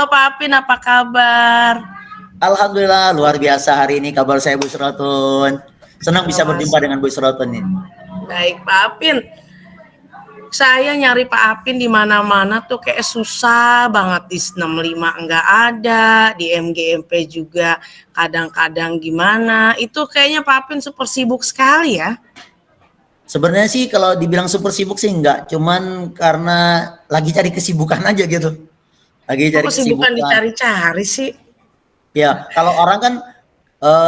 Halo Pak Apin, apa kabar? Alhamdulillah luar biasa hari ini kabar saya Bu Suraton. Senang bisa berjumpa dengan Bu Suraton nih. Baik Pak Apin. Saya nyari Pak Apin di mana-mana tuh kayak susah banget, di 65 enggak ada, di MGMP juga kadang-kadang gimana. Itu kayaknya Pak Apin super sibuk sekali ya. Sebenarnya sih kalau dibilang super sibuk sih enggak, cuman karena lagi cari kesibukan aja gitu. Lagi Kok cari kesibukan kesibukan. dicari-cari sih? Ya, kalau orang kan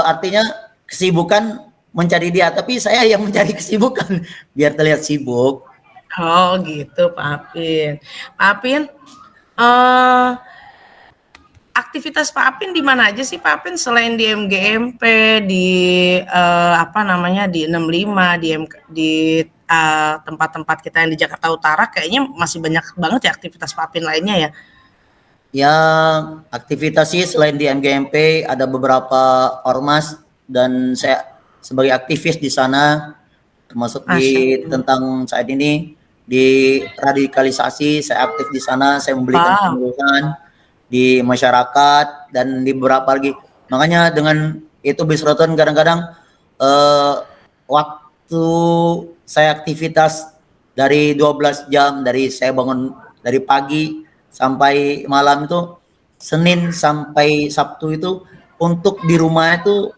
artinya kesibukan mencari dia, tapi saya yang mencari kesibukan biar terlihat sibuk. Oh gitu Pak Apin. Pak Apin, eh aktivitas Pak Apin di mana aja sih Pak Apin selain di MGMP, di apa namanya di 65, di tempat-tempat kita yang di Jakarta Utara, kayaknya masih banyak banget ya aktivitas Pak Apin lainnya ya. Ya, aktivitas sih selain di MGMP ada beberapa ormas dan saya sebagai aktivis di sana termasuk Masya di Allah. tentang saat ini di radikalisasi saya aktif di sana, saya memberikan Wow. penyuluhan di masyarakat dan di beberapa lagi. Makanya dengan itu Bisroton kadang-kadang eh, waktu saya aktivitas dari 12 jam, dari saya bangun dari pagi sampai malam itu Senin sampai Sabtu itu untuk di rumah itu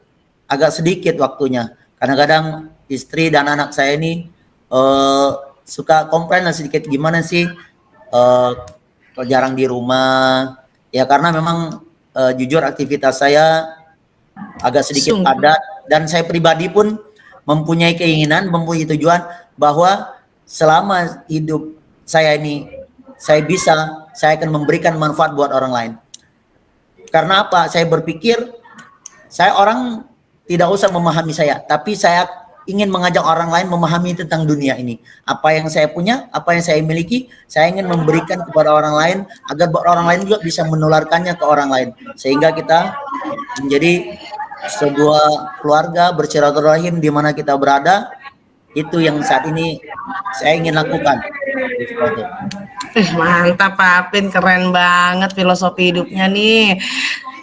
agak sedikit waktunya. Kadang-kadang istri dan anak saya ini suka komplain lah sedikit, gimana sih jarang di rumah ya, karena memang jujur aktivitas saya agak sedikit Sungguh. padat dan saya pribadi pun mempunyai keinginan, mempunyai tujuan bahwa selama hidup saya ini saya akan memberikan manfaat buat orang lain. Karena apa? Saya berpikir saya orang tidak usah memahami saya, tapi saya ingin mengajak orang lain memahami tentang dunia ini. Apa yang saya punya, apa yang saya miliki, saya ingin memberikan kepada orang lain agar orang lain juga bisa menularkannya ke orang lain. Sehingga kita menjadi sebuah keluarga bersilaturahim di mana kita berada. Itu yang saat ini saya ingin lakukan. Mantap Pak Apin, keren banget filosofi hidupnya nih.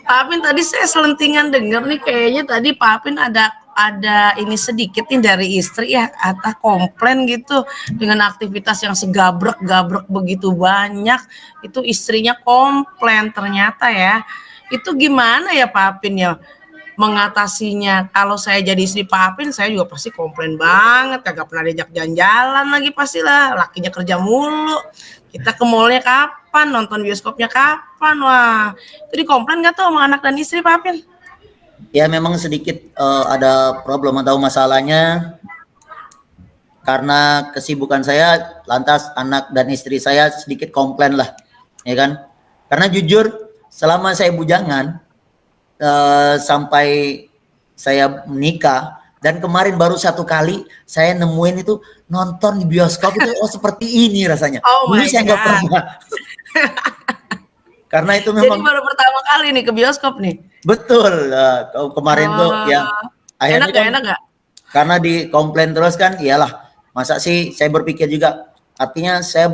Pak Apin, tadi saya selentingan denger nih, kayaknya tadi Pak Apin ada ini sedikit nih dari istri ya, atau komplain gitu dengan aktivitas yang segabrek-gabrek begitu banyak, itu istrinya komplain ternyata ya. Itu gimana ya Pak Apin ya mengatasinya? Kalau saya jadi istri Pak Apin, saya juga pasti komplain banget, kagak pernah diajak jalan-jalan lagi pastilah, lakinya kerja mulu. Kita ke mallnya kapan, nonton bioskopnya kapan, wah itu dikomplain nggak tuh sama anak dan istri Pak Apin? Ya memang sedikit ada problem atau masalahnya karena kesibukan saya, lantas anak dan istri saya sedikit komplain lah, ya kan? Karena jujur selama saya bujangan sampai saya menikah dan kemarin baru satu kali saya nemuin itu nonton di bioskop itu seperti ini rasanya. Oh Dulu my saya nggak god. pernah. Karena itu Jadi memang baru pertama kali nih ke bioskop nih. betul kemarin tuh ya Enak akhirnya gak, kan enak gak? karena dikomplain terus kan, iyalah masa sih saya berpikir juga artinya saya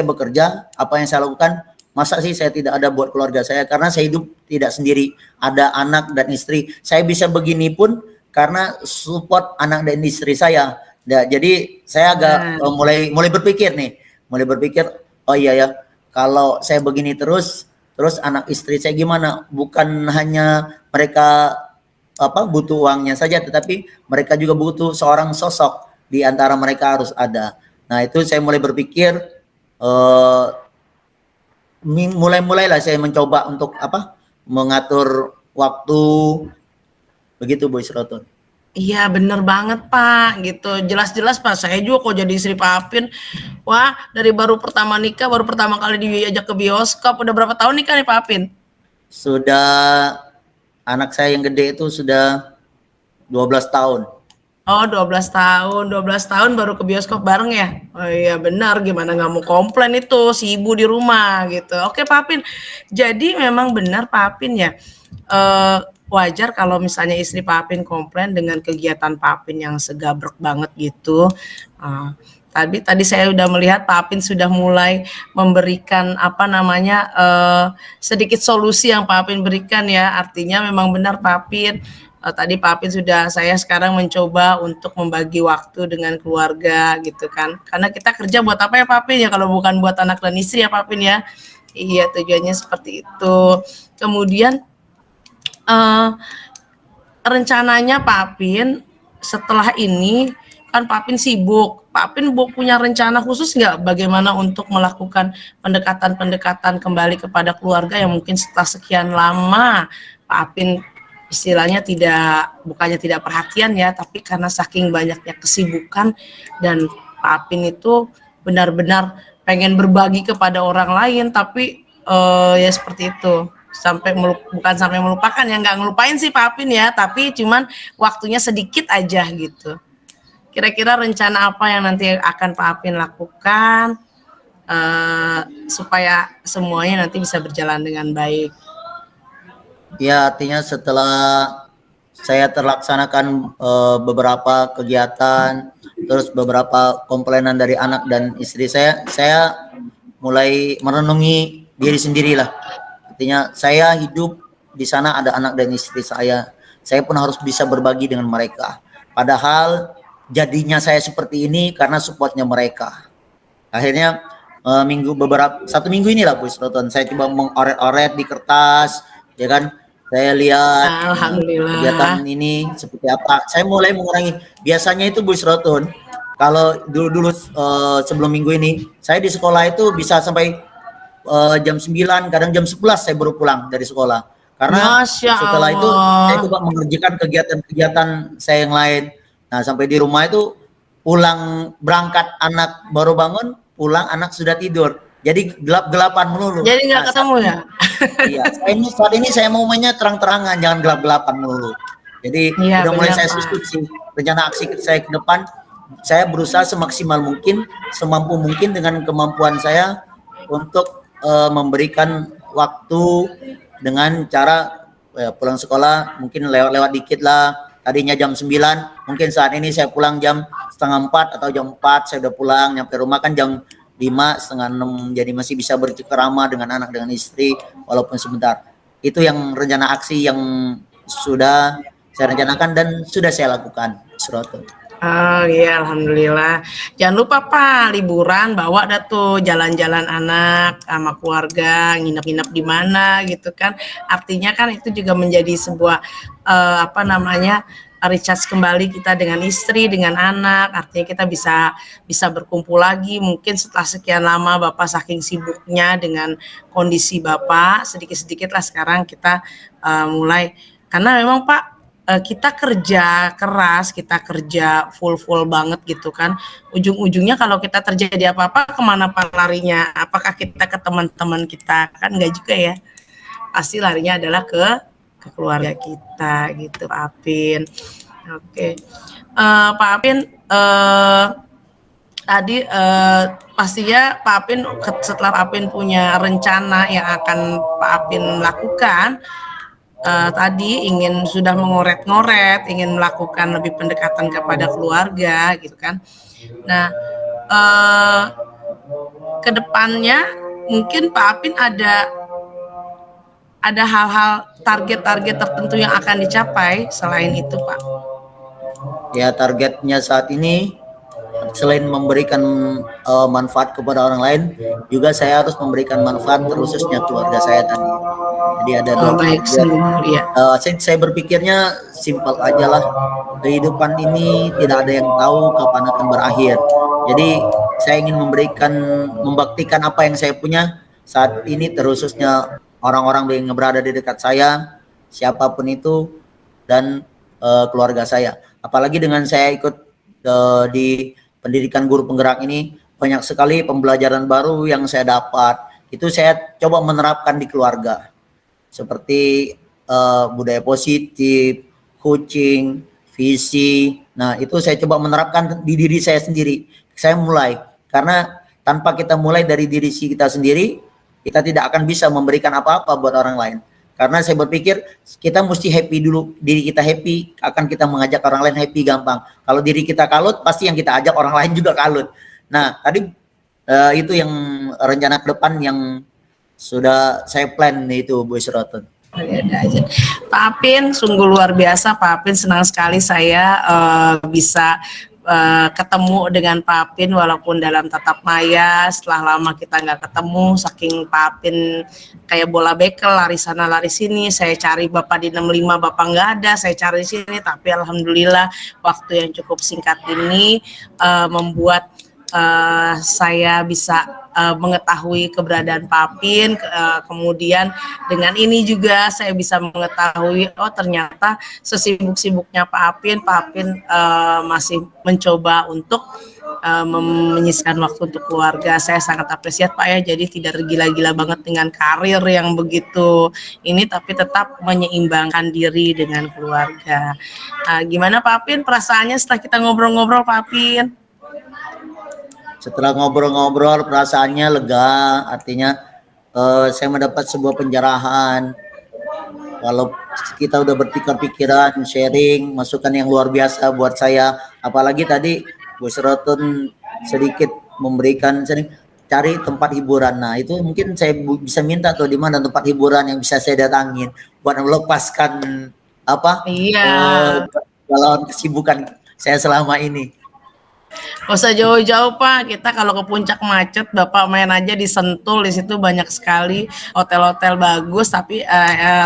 bekerja, apa yang saya lakukan masa sih saya tidak ada buat keluarga saya, karena saya hidup tidak sendiri, ada anak dan istri. Saya bisa begini pun karena support anak dan istri saya. Nah, jadi saya agak mulai berpikir nih, oh iya ya, kalau saya begini terus anak istri saya gimana? Bukan hanya mereka butuh uangnya saja, tetapi mereka juga butuh seorang sosok di antara mereka harus ada. Nah itu saya mulai berpikir, mulailah saya mencoba untuk mengatur waktu begitu Bu Isroton. Iya bener banget Pak, gitu. Jelas-jelas Pak, saya juga kok jadi istri Pak Apin. Wah, dari baru pertama nikah, baru pertama kali diajak ke bioskop. Udah berapa tahun nikah nih Pak Apin? Sudah, anak saya yang gede itu sudah 12 tahun. Oh 12 tahun baru ke bioskop bareng ya? Oh iya benar, gimana nggak mau komplain itu si ibu di rumah gitu. Oke Pak Apin, jadi memang benar Pak Apin ya, wajar kalau misalnya istri Pak Apin komplain dengan kegiatan Pak Apin yang segabrek banget gitu. Tadi saya udah melihat Pak Apin sudah mulai memberikan apa namanya sedikit solusi yang Pak Apin berikan ya. Artinya memang benar Pak Apin. Tadi Pak Apin sudah, saya sekarang mencoba untuk membagi waktu dengan keluarga gitu kan. Karena kita kerja buat apa ya Pak Apin ya, kalau bukan buat anak dan istri ya Pak Apin ya. Iya, tujuannya seperti itu. Kemudian rencananya Pak Apin setelah ini, kan Pak Apin sibuk. Pak Apin punya rencana khusus nggak bagaimana untuk melakukan pendekatan-pendekatan kembali kepada keluarga yang mungkin setelah sekian lama Pak Apin istilahnya bukannya tidak perhatian ya, tapi karena saking banyaknya kesibukan dan Pak Apin itu benar-benar pengen berbagi kepada orang lain, tapi ya seperti itu. Bukan sampai melupakan ya, nggak ngelupain sih Pak Apin ya, tapi cuman waktunya sedikit aja gitu. Kira-kira rencana apa yang nanti akan Pak Apin lakukan supaya semuanya nanti bisa berjalan dengan baik? Ya, artinya setelah saya terlaksanakan beberapa kegiatan, terus beberapa komplainan dari anak dan istri saya mulai merenungi diri sendirilah. Artinya saya hidup di sana, ada anak dan istri saya pun harus bisa berbagi dengan mereka. Padahal jadinya saya seperti ini karena supportnya mereka. Akhirnya satu minggu inilah Bu Isroton, saya coba mengoret-oret di kertas, ya kan. Saya lihat Alhamdulillah. kegiatan ini seperti apa. Saya mulai mengurangi. Biasanya itu Bu Isroton, kalau dulu sebelum minggu ini, saya di sekolah itu bisa sampai jam 9, kadang jam 11 saya baru pulang dari sekolah. Karena setelah itu saya coba mengerjakan kegiatan-kegiatan saya yang lain. Nah, sampai di rumah itu pulang berangkat anak baru bangun, pulang anak sudah tidur. Jadi gelap-gelapan melulu. Jadi nggak ketemu ya? Iya, saat ini saya mau mainnya terang-terangan, jangan gelap-gelapan melulu. Jadi ya, udah mulai benar, saya susun sih rencana aksi saya ke depan. Saya berusaha semaksimal mungkin, semampu mungkin dengan kemampuan saya untuk memberikan waktu dengan cara pulang sekolah mungkin lewat-lewat dikit lah. Tadinya jam 9, mungkin saat ini saya pulang jam setengah 4 atau jam 4 saya udah pulang, nyampe rumah kan jam 5, setengah 6, jadi masih bisa bercengkerama dengan anak, dengan istri, walaupun sebentar. Itu yang rencana aksi yang sudah saya rencanakan dan sudah saya lakukan, Suroto. Oh iya, alhamdulillah. Jangan lupa Pak, liburan bawa dah tuh jalan-jalan anak sama keluarga, nginep-nginep di mana gitu kan. Artinya kan itu juga menjadi sebuah apa namanya, recharge kembali kita dengan istri, dengan anak. Artinya kita bisa berkumpul lagi. Mungkin setelah sekian lama Bapak saking sibuknya dengan kondisi Bapak, sedikit-sedikit lah sekarang kita mulai, karena memang Pak, kita kerja keras, kita kerja full banget gitu kan. Ujung-ujungnya kalau kita terjadi apa-apa, kemana Pak larinya? Apakah kita ke teman-teman kita? Kan enggak juga ya. Pasti larinya adalah ke keluarga kita gitu, Pak Apin. Oke. Pak Apin, tadi pastinya Pak Apin, setelah Pak Apin punya rencana yang akan Pak Apin lakukan, tadi sudah mengoret-ngoret, ingin melakukan lebih pendekatan kepada keluarga gitu kan. Nah, kedepannya mungkin Pak Apin ada hal-hal target-target tertentu yang akan dicapai selain itu Pak? Ya, targetnya saat ini selain memberikan manfaat kepada orang lain, juga saya harus memberikan manfaat khususnya keluarga saya tadi. Jadi ada saya berpikirnya simpel aja lah. Kehidupan ini tidak ada yang tahu kapan akan berakhir. Jadi saya ingin membaktikan apa yang saya punya saat ini, terkhususnya orang-orang yang berada di dekat saya, siapapun itu, dan keluarga saya. Apalagi dengan saya ikut di pendidikan guru penggerak ini, banyak sekali pembelajaran baru yang saya dapat. Itu saya coba menerapkan di keluarga, seperti budaya positif, coaching, visi. Nah, itu saya coba menerapkan di diri saya sendiri. Saya mulai, karena tanpa kita mulai dari diri kita sendiri, kita tidak akan bisa memberikan apa-apa buat orang lain. Karena saya berpikir kita mesti happy dulu. Diri kita happy, akan kita mengajak orang lain happy gampang. Kalau diri kita kalut, pasti yang kita ajak orang lain juga kalut. Nah, tadi itu yang rencana ke depan yang sudah saya plan itu Bu Isroton. Ada aja. Pak Apin, sungguh luar biasa. Pak Apin, senang sekali saya bisa ketemu dengan Pak Apin walaupun dalam tatap maya. Setelah lama kita nggak ketemu, saking Pak Apin kayak bola bekel, lari sana lari sini. Saya cari Bapak di 65, Bapak nggak ada. Saya cari di sini, tapi alhamdulillah waktu yang cukup singkat ini membuat saya bisa mengetahui keberadaan Pak Apin, kemudian dengan ini juga saya bisa mengetahui oh ternyata sesibuk-sibuknya Pak Apin masih mencoba untuk menyisihkan waktu untuk keluarga. Saya sangat apresiat Pak ya, jadi tidak tergila-gila banget dengan karir yang begitu ini, tapi tetap menyeimbangkan diri dengan keluarga. Gimana Pak Apin perasaannya setelah kita ngobrol-ngobrol Pak Apin? Setelah ngobrol-ngobrol perasaannya lega, artinya saya mendapat sebuah penjarahan. Kalau kita udah bertukar pikiran, sharing, masukan yang luar biasa buat saya. Apalagi tadi Bu Isroton sedikit memberikan cari tempat hiburan. Nah itu mungkin saya bisa minta tuh di mana tempat hiburan yang bisa saya datangin buat melepaskan apa Iya. kalau kesibukan saya selama ini. Gak usah jauh-jauh Pak, kita kalau ke puncak macet, Bapak main aja di Sentul, di situ banyak sekali hotel-hotel bagus, tapi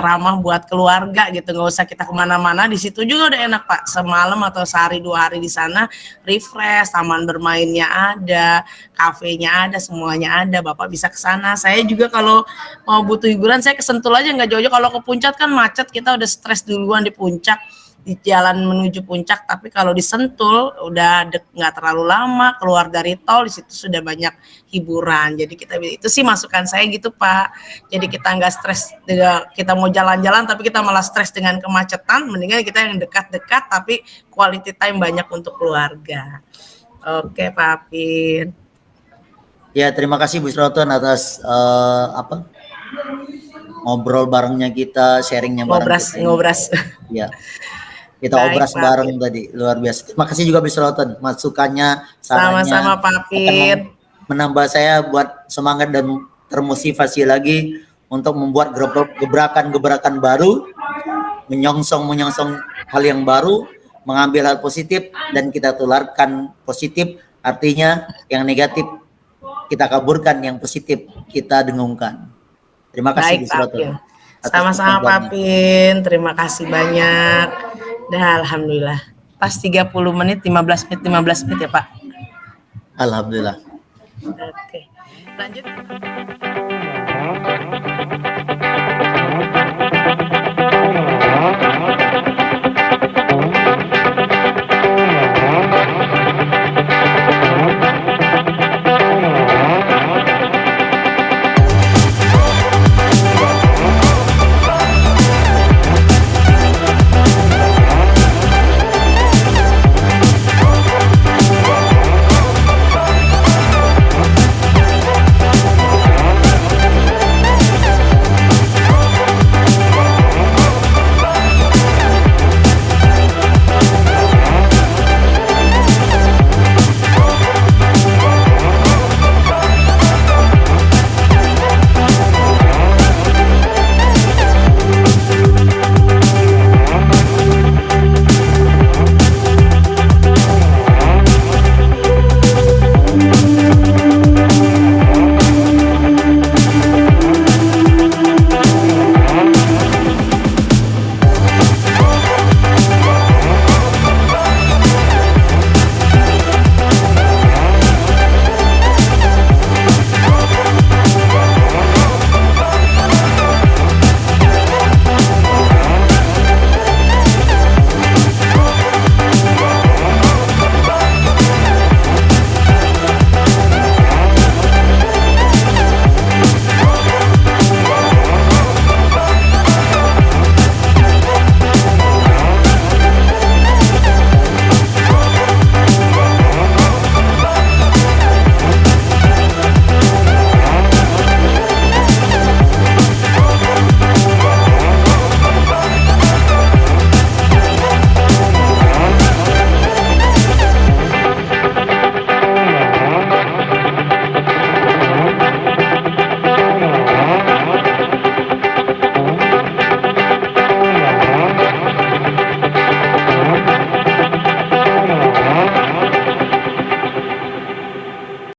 ramah buat keluarga gitu, nggak usah kita kemana-mana, di situ juga udah enak Pak, semalam atau sehari 2 hari di sana, refresh, taman bermainnya ada, kafenya ada, semuanya ada, Bapak bisa ke sana. Saya juga kalau mau butuh hiburan, saya ke Sentul aja, nggak jauh-jauh, kalau ke puncak kan macet, kita udah stres duluan di puncak, di jalan menuju puncak, tapi kalau di Sentul udah nggak terlalu lama keluar dari tol, di situ sudah banyak hiburan. Jadi kita itu sih masukan saya gitu Pak. Jadi kita nggak stres, kita mau jalan-jalan tapi kita malah stres dengan kemacetan. Mendingan kita yang dekat-dekat tapi quality time banyak untuk keluarga. Oke Pak Apin. Ya terima kasih Bu Isroton atas ngobrol barengnya kita, sharingnya bareng kita. Ngobras. Ya. Kita obras bareng tadi, luar biasa. Terima kasih juga Bis Roton, masukannya, sarannya. Sama-sama Pak Apin. Menambah saya buat semangat dan termotivasi lagi untuk membuat gebrakan-gebrakan baru, menyongsong hal yang baru, mengambil hal positif dan kita tularkan positif, artinya yang negatif kita kaburkan, yang positif kita dengungkan. Terima kasih Bis Roton. Sama-sama Pak Apin, terima kasih banyak. Dah alhamdulillah. Pas 30 menit, 15 menit ya Pak. Alhamdulillah. Oke. Lanjut.